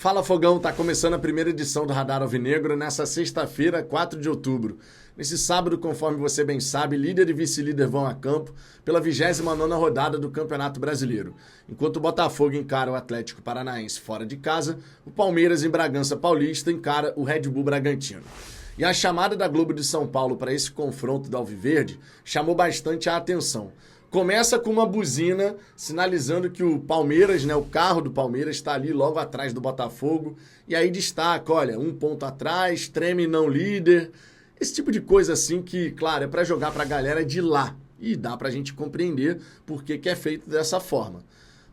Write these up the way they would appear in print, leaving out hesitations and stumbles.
Fala Fogão, tá começando a primeira edição do Radar Alvinegro nessa sexta-feira, 4 de outubro. Nesse sábado, conforme você bem sabe, líder e vice-líder vão a campo pela 29ª rodada do Campeonato Brasileiro. Enquanto o Botafogo encara o Atlético Paranaense fora de casa, o Palmeiras em Bragança Paulista encara o Red Bull Bragantino. E a chamada da Globo de São Paulo para esse confronto do Alviverde chamou bastante a atenção. Começa com uma buzina sinalizando que o Palmeiras, o carro do Palmeiras está ali logo atrás do Botafogo. E aí destaca, olha, 1 ponto atrás, treme não líder. Esse tipo de coisa assim que, claro, é para jogar para a galera de lá. E dá para a gente compreender por que é feito dessa forma.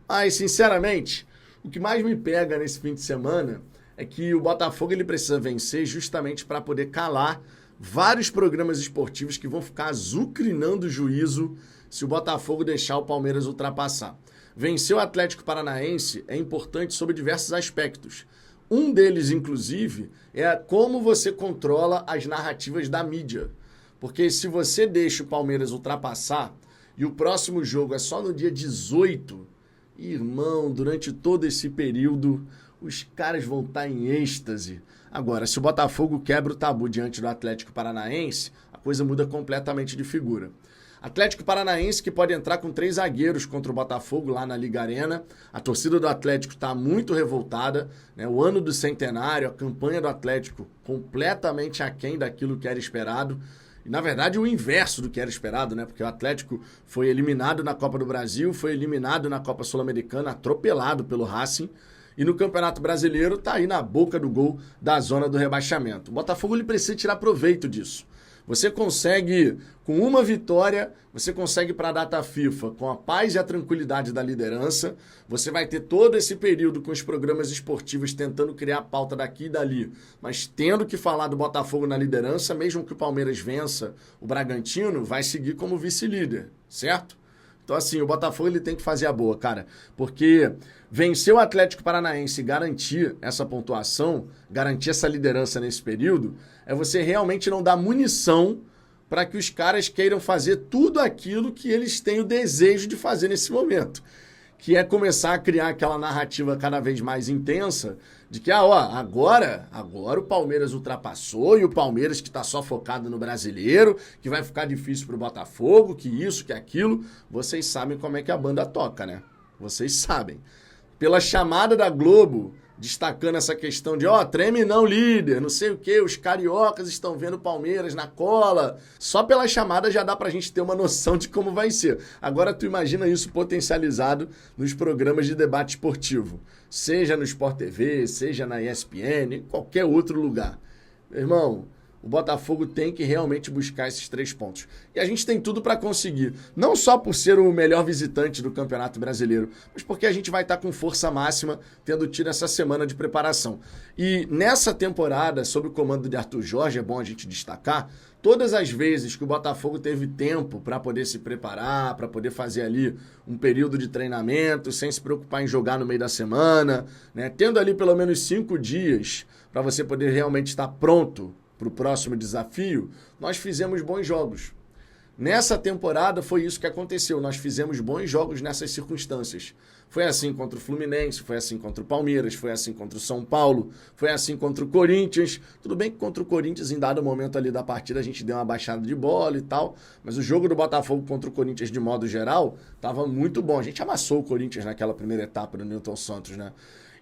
Mas, sinceramente, o que mais me pega nesse fim de semana é que o Botafogo ele precisa vencer justamente para poder calar vários programas esportivos que vão ficar azucrinando o juízo se o Botafogo deixar o Palmeiras ultrapassar. Vencer o Atlético Paranaense é importante sob diversos aspectos. Um deles, inclusive, é como você controla as narrativas da mídia. Porque se você deixa o Palmeiras ultrapassar e o próximo jogo é só no dia 18, irmão, durante todo esse período, os caras vão estar em êxtase. Agora, se o Botafogo quebra o tabu diante do Atlético Paranaense, a coisa muda completamente de figura. Atlético Paranaense que pode entrar com 3 zagueiros contra o Botafogo lá na Liga Arena. A torcida do Atlético está muito revoltada, O ano do centenário, a campanha do Atlético completamente aquém daquilo que era esperado. E, na verdade, o inverso do que era esperado, Porque o Atlético foi eliminado na Copa do Brasil, foi eliminado na Copa Sul-Americana, atropelado pelo Racing. E no Campeonato Brasileiro está aí na boca do gol da zona do rebaixamento. O Botafogo ele precisa tirar proveito disso. Você consegue, com uma vitória, você consegue para a data FIFA, com a paz e a tranquilidade da liderança, você vai ter todo esse período com os programas esportivos tentando criar pauta daqui e dali, mas tendo que falar do Botafogo na liderança, mesmo que o Palmeiras vença, o Bragantino vai seguir como vice-líder, certo? Então, assim, o Botafogo ele tem que fazer a boa, cara, porque vencer o Atlético Paranaense e garantir essa pontuação, garantir essa liderança nesse período, é você realmente não dar munição para que os caras queiram fazer tudo aquilo que eles têm o desejo de fazer nesse momento, que é começar a criar aquela narrativa cada vez mais intensa de que, agora o Palmeiras ultrapassou e o Palmeiras que está só focado no brasileiro, que vai ficar difícil para o Botafogo, que isso, que aquilo. Vocês sabem como é que a banda toca, Vocês sabem. Pela chamada da Globo, destacando essa questão de, treme não líder, não sei o quê, os cariocas estão vendo o Palmeiras na cola. Só pela chamada já dá pra gente ter uma noção de como vai ser. Agora tu imagina isso potencializado nos programas de debate esportivo. Seja no Sport TV, seja na ESPN, em qualquer outro lugar. Irmão, o Botafogo tem que realmente buscar esses 3 pontos. E a gente tem tudo para conseguir. Não só por ser o melhor visitante do Campeonato Brasileiro, mas porque a gente vai estar com força máxima, tendo tido essa semana de preparação. E nessa temporada, sob o comando de Arthur Jorge, é bom a gente destacar, todas as vezes que o Botafogo teve tempo para poder se preparar, para poder fazer ali um período de treinamento, sem se preocupar em jogar no meio da semana, Tendo ali pelo menos 5 dias para você poder realmente estar pronto para o próximo desafio, nós fizemos bons jogos. Nessa temporada foi isso que aconteceu, nós fizemos bons jogos nessas circunstâncias. Foi assim contra o Fluminense, foi assim contra o Palmeiras, foi assim contra o São Paulo, foi assim contra o Corinthians. Tudo bem que contra o Corinthians, em dado momento ali da partida, a gente deu uma baixada de bola e tal, mas o jogo do Botafogo contra o Corinthians, de modo geral, estava muito bom. A gente amassou o Corinthians naquela primeira etapa do Newton Santos,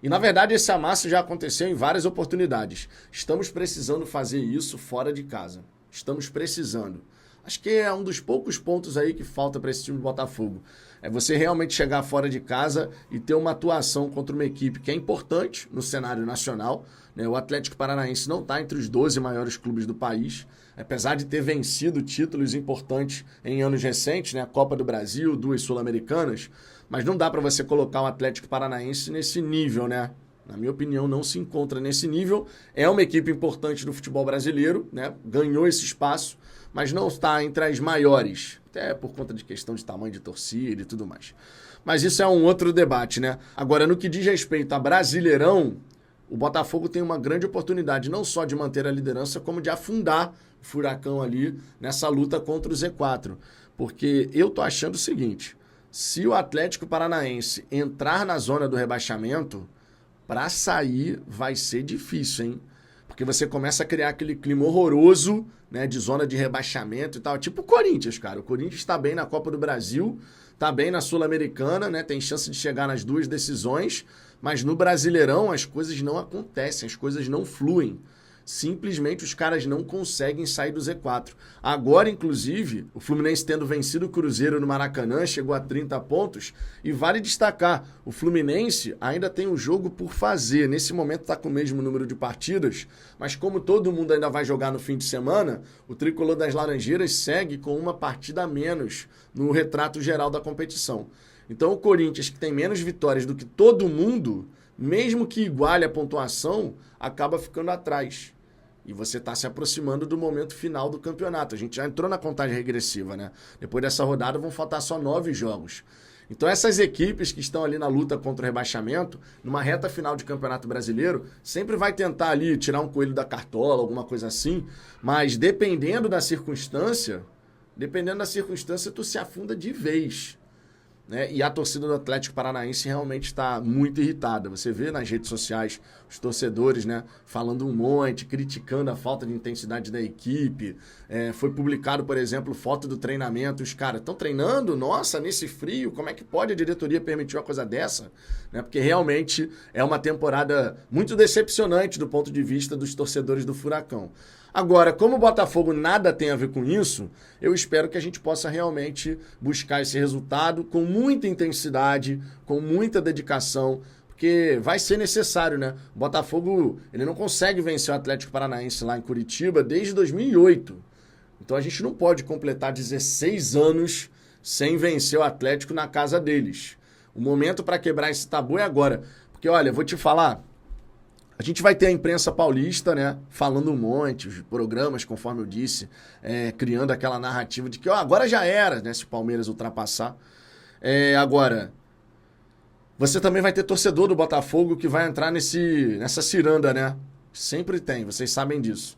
E, na verdade, esse amasso já aconteceu em várias oportunidades. Estamos precisando fazer isso fora de casa. Estamos precisando. Acho que é um dos poucos pontos aí que falta para esse time do Botafogo. É você realmente chegar fora de casa e ter uma atuação contra uma equipe que é importante no cenário nacional. O Atlético Paranaense não está entre os 12 maiores clubes do país, apesar de ter vencido títulos importantes em anos recentes, a Copa do Brasil, 2 sul-americanas, mas não dá para você colocar o Atlético Paranaense nesse nível, Na minha opinião, não se encontra nesse nível. É uma equipe importante do futebol brasileiro, Ganhou esse espaço, mas não está entre as maiores, até por conta de questão de tamanho de torcida e tudo mais. Mas isso é um outro debate, Agora, no que diz respeito a Brasileirão, o Botafogo tem uma grande oportunidade não só de manter a liderança, como de afundar o Furacão ali nessa luta contra o Z4. Porque eu tô achando o seguinte, se o Atlético Paranaense entrar na zona do rebaixamento, para sair vai ser difícil, hein? Porque você começa a criar aquele clima horroroso, né, de zona de rebaixamento e tal. Tipo o Corinthians, cara. O Corinthians está bem na Copa do Brasil, está bem na Sul-Americana, né? Tem chance de chegar nas 2 decisões, mas no Brasileirão as coisas não acontecem, as coisas não fluem. Simplesmente os caras não conseguem sair do Z4. Agora, inclusive, o Fluminense tendo vencido o Cruzeiro no Maracanã, chegou a 30 pontos. E vale destacar, o Fluminense ainda tem um jogo por fazer. Nesse momento está com o mesmo número de partidas, mas como todo mundo ainda vai jogar no fim de semana, o Tricolor das Laranjeiras segue com uma partida a menos no retrato geral da competição. Então o Corinthians, que tem menos vitórias do que todo mundo, mesmo que iguale a pontuação, acaba ficando atrás. E você está se aproximando do momento final do campeonato. A gente já entrou na contagem regressiva, né? Depois dessa rodada vão faltar só 9 jogos. Então essas equipes que estão ali na luta contra o rebaixamento, numa reta final de Campeonato Brasileiro, sempre vai tentar ali tirar um coelho da cartola, alguma coisa assim, mas dependendo da circunstância, tu se afunda de vez. Né? E a torcida do Atlético Paranaense realmente está muito irritada. Você vê nas redes sociais os torcedores, né, falando um monte, criticando a falta de intensidade da equipe. Foi publicado, por exemplo, foto do treinamento. Os caras estão treinando? Nossa, nesse frio, como é que pode a diretoria permitir uma coisa dessa? Né? Porque realmente é uma temporada muito decepcionante do ponto de vista dos torcedores do Furacão. Agora, como o Botafogo nada tem a ver com isso, eu espero que a gente possa realmente buscar esse resultado com muita intensidade, com muita dedicação, porque vai ser necessário, né? O Botafogo, ele não consegue vencer o Atlético Paranaense lá em Curitiba desde 2008. Então a gente não pode completar 16 anos sem vencer o Atlético na casa deles. O momento para quebrar esse tabu é agora. Porque, olha, eu vou te falar... A gente vai ter a imprensa paulista, né, falando um monte, os programas, conforme eu disse, criando aquela narrativa de que agora já era, né, se o Palmeiras ultrapassar. Agora, você também vai ter torcedor do Botafogo que vai entrar nessa ciranda, né? Sempre tem, vocês sabem disso.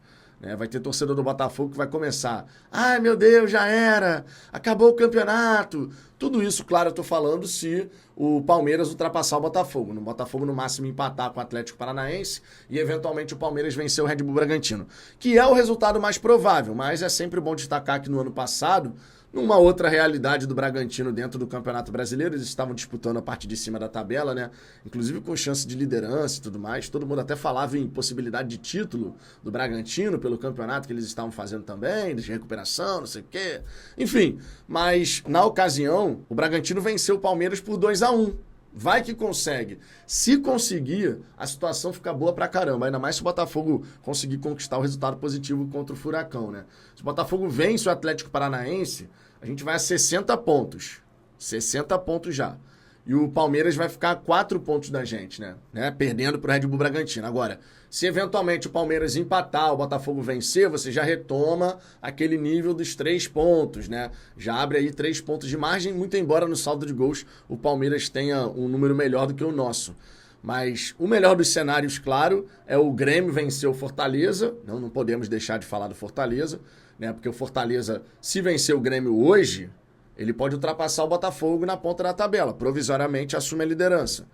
Vai ter torcedor do Botafogo que vai começar. Ai, meu Deus, já era. Acabou o campeonato. Tudo isso, claro, eu estou falando se o Palmeiras ultrapassar o Botafogo. No Botafogo, no máximo, empatar com o Atlético Paranaense e, eventualmente, o Palmeiras vencer o Red Bull Bragantino. Que é o resultado mais provável, mas é sempre bom destacar que no ano passado, numa outra realidade do Bragantino dentro do Campeonato Brasileiro, eles estavam disputando a parte de cima da tabela, né? Inclusive com chance de liderança e tudo mais. Todo mundo até falava em possibilidade de título do Bragantino pelo campeonato que eles estavam fazendo também, de recuperação, não sei o quê. Enfim, mas na ocasião, o Bragantino venceu o Palmeiras por 2-1. Vai que consegue. Se conseguir, a situação fica boa pra caramba. Ainda mais se o Botafogo conseguir conquistar o resultado positivo contra o Furacão, né? Se o Botafogo vence o Atlético Paranaense, a gente vai a 60 pontos. 60 pontos já. E o Palmeiras vai ficar a 4 pontos da gente, né? Perdendo pro Red Bull Bragantino. Agora, se eventualmente o Palmeiras empatar, o Botafogo vencer, você já retoma aquele nível dos 3 pontos, né? Já abre aí 3 pontos de margem, muito embora no saldo de gols o Palmeiras tenha um número melhor do que o nosso. Mas o melhor dos cenários, claro, é o Grêmio vencer o Fortaleza. Não podemos deixar de falar do Fortaleza, né? Porque o Fortaleza, se vencer o Grêmio hoje, ele pode ultrapassar o Botafogo na ponta da tabela. Provisoriamente assume a liderança.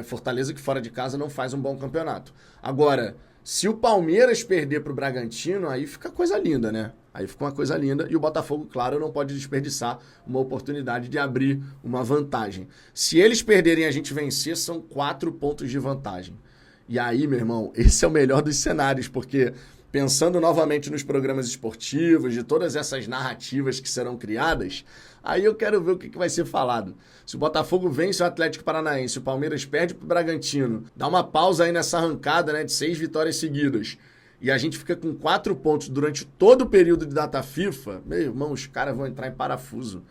Fortaleza que fora de casa não faz um bom campeonato. Agora, se o Palmeiras perder para o Bragantino, aí fica coisa linda, né? Aí fica uma coisa linda. E o Botafogo, claro, não pode desperdiçar uma oportunidade de abrir uma vantagem. Se eles perderem e a gente vencer, são 4 pontos de vantagem. E aí, meu irmão, esse é o melhor dos cenários, porque... Pensando novamente nos programas esportivos, de todas essas narrativas que serão criadas, aí eu quero ver o que vai ser falado. Se o Botafogo vence o Atlético Paranaense, o Palmeiras perde para o Bragantino, dá uma pausa aí nessa arrancada, né, de 6 vitórias seguidas, e a gente fica com 4 pontos durante todo o período de data FIFA, meu irmão, os caras vão entrar em parafuso.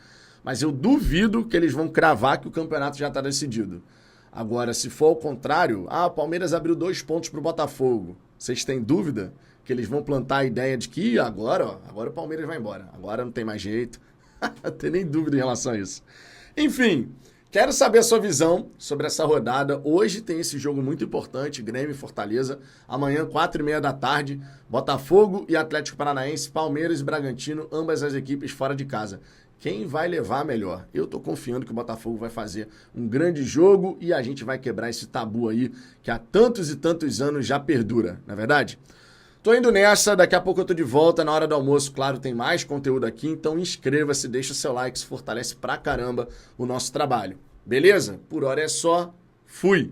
Mas eu duvido que eles vão cravar que o campeonato já está decidido. Agora, se for ao contrário, o Palmeiras abriu 2 pontos para o Botafogo. Vocês têm dúvida que eles vão plantar a ideia de que agora o Palmeiras vai embora. Agora não tem mais jeito. Não tem nem dúvida em relação a isso. Enfim, quero saber a sua visão sobre essa rodada. Hoje tem esse jogo muito importante, Grêmio e Fortaleza. Amanhã, 4h30 da tarde, Botafogo e Atlético Paranaense, Palmeiras e Bragantino, ambas as equipes fora de casa. quem vai levar melhor. Eu tô confiando que o Botafogo vai fazer um grande jogo e a gente vai quebrar esse tabu aí que há tantos e tantos anos já perdura, não é verdade? Tô indo nessa, daqui a pouco eu tô de volta, na hora do almoço, claro, tem mais conteúdo aqui, então inscreva-se, deixa o seu like, isso fortalece pra caramba o nosso trabalho. Beleza? Por hora é só, fui!